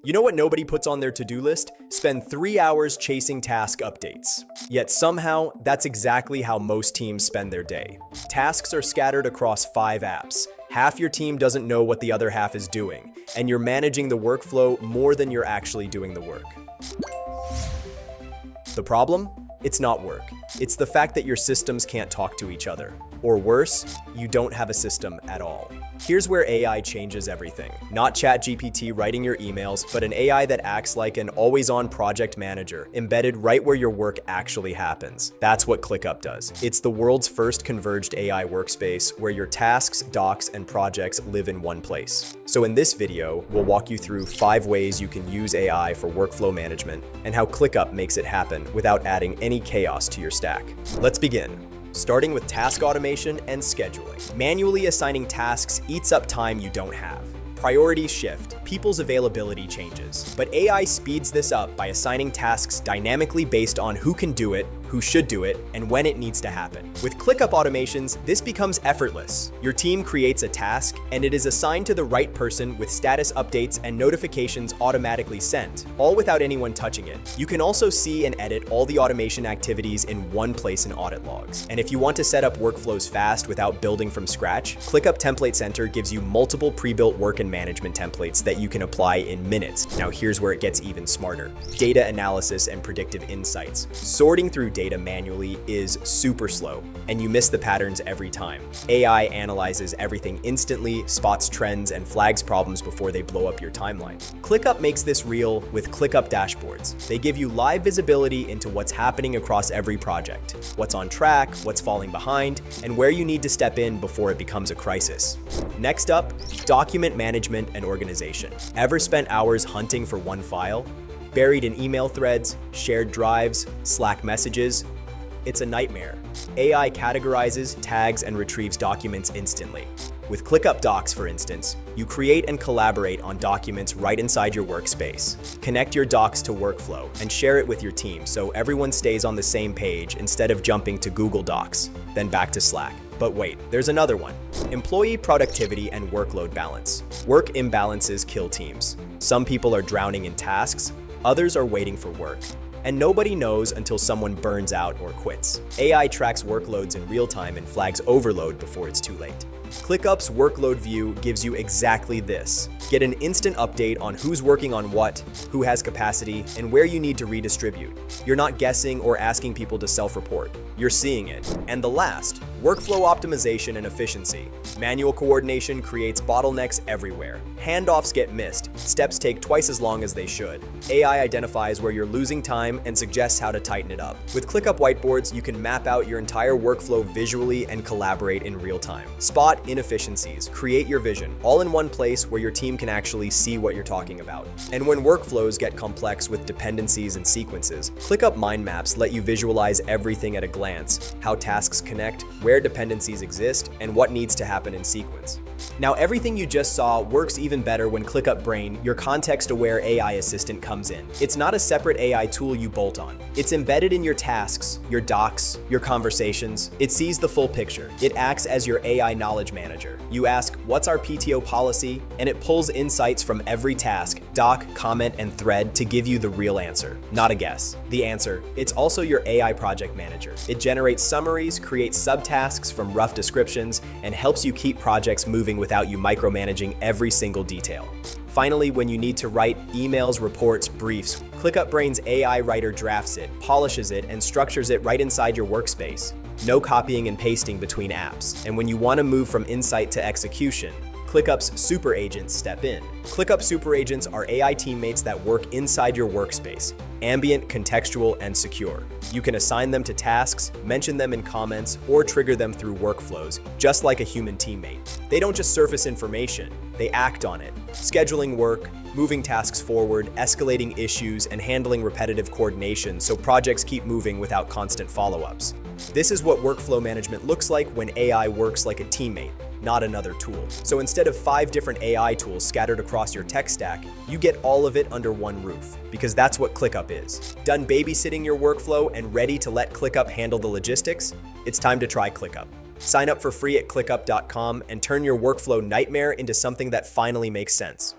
You know what nobody puts on their to-do list? Spend 3 hours chasing task updates. Yet somehow, that's exactly how most teams spend their day. Tasks are scattered across 5 apps. Half your team doesn't know what the other half is doing, and you're managing the workflow more than you're actually doing the work. The problem? It's not work. It's the fact that your systems can't talk to each other. Or worse, you don't have a system at all. Here's where AI changes everything. Not ChatGPT writing your emails, but an AI that acts like an always-on project manager, embedded right where your work actually happens. That's what ClickUp does. It's the world's first converged AI workspace where your tasks, docs, and projects live in one place. So in this video, we'll walk you through 5 ways you can use AI for workflow management and how ClickUp makes it happen without adding any chaos to your stack. Let's begin. Starting with task automation and scheduling. Manually assigning tasks eats up time you don't have. Priorities shift, people's availability changes. But AI speeds this up by assigning tasks dynamically based on who can do it, who should do it, and when it needs to happen. With ClickUp automations, this becomes effortless. Your team creates a task, and it is assigned to the right person with status updates and notifications automatically sent, all without anyone touching it. You can also see and edit all the automation activities in one place in audit logs. And if you want to set up workflows fast without building from scratch, ClickUp Template Center gives you multiple pre-built work and management templates that you can apply in minutes. Now here's where it gets even smarter. Data analysis and predictive insights. Sorting through data manually is super slow, and you miss the patterns every time. AI analyzes everything instantly, spots trends, and flags problems before they blow up your timeline. ClickUp makes this real with ClickUp dashboards. They give you live visibility into what's happening across every project, what's on track, what's falling behind, and where you need to step in before it becomes a crisis. Next up, document management and organization. Ever spent hours hunting for one file? Buried in email threads, shared drives, Slack messages? It's a nightmare. AI categorizes, tags, and retrieves documents instantly. With ClickUp Docs, for instance, you create and collaborate on documents right inside your workspace. Connect your docs to Workflow and share it with your team so everyone stays on the same page instead of jumping to Google Docs, then back to Slack. But wait, there's another one. Employee productivity and workload balance. Work imbalances kill teams. Some people are drowning in tasks, others are waiting for work. And nobody knows until someone burns out or quits. AI tracks workloads in real time and flags overload before it's too late. ClickUp's workload view gives you exactly this. Get an instant update on who's working on what, who has capacity, and where you need to redistribute. You're not guessing or asking people to self-report. You're seeing it. And the last, workflow optimization and efficiency. Manual coordination creates bottlenecks everywhere. Handoffs get missed. Steps take twice as long as they should. AI identifies where you're losing time and suggests how to tighten it up. With ClickUp whiteboards, you can map out your entire workflow visually and collaborate in real time. Spot inefficiencies, create your vision, all in one place where your team can actually see what you're talking about. And when workflows get complex with dependencies and sequences, ClickUp mind maps let you visualize everything at a glance, how tasks connect, where dependencies exist, and what needs to happen in sequence. Now, everything you just saw works even better when ClickUp Brain, your context-aware AI assistant, comes in. It's not a separate AI tool you bolt on. It's embedded in your tasks, your docs, your conversations. It sees the full picture. It acts as your AI knowledge manager. You ask, "What's our PTO policy?" and it pulls insights from every task, doc, comment, and thread to give you the real answer, not a guess. The answer. It's also your AI project manager. It generates summaries, creates subtasks from rough descriptions, and helps you keep projects moving without you micromanaging every single detail. Finally, when you need to write emails, reports, briefs, ClickUp Brain's AI writer drafts it, polishes it, and structures it right inside your workspace. No copying and pasting between apps. And when you want to move from insight to execution, ClickUp's super agents step in. ClickUp super agents are AI teammates that work inside your workspace, ambient, contextual, and secure. You can assign them to tasks, mention them in comments, or trigger them through workflows, just like a human teammate. They don't just surface information, they act on it, scheduling work, moving tasks forward, escalating issues, and handling repetitive coordination so projects keep moving without constant follow-ups. This is what workflow management looks like when AI works like a teammate, not another tool. So instead of 5 different AI tools scattered across your tech stack, you get all of it under one roof, because that's what ClickUp is. Done babysitting your workflow and ready to let ClickUp handle the logistics? It's time to try ClickUp. Sign up for free at clickup.com and turn your workflow nightmare into something that finally makes sense.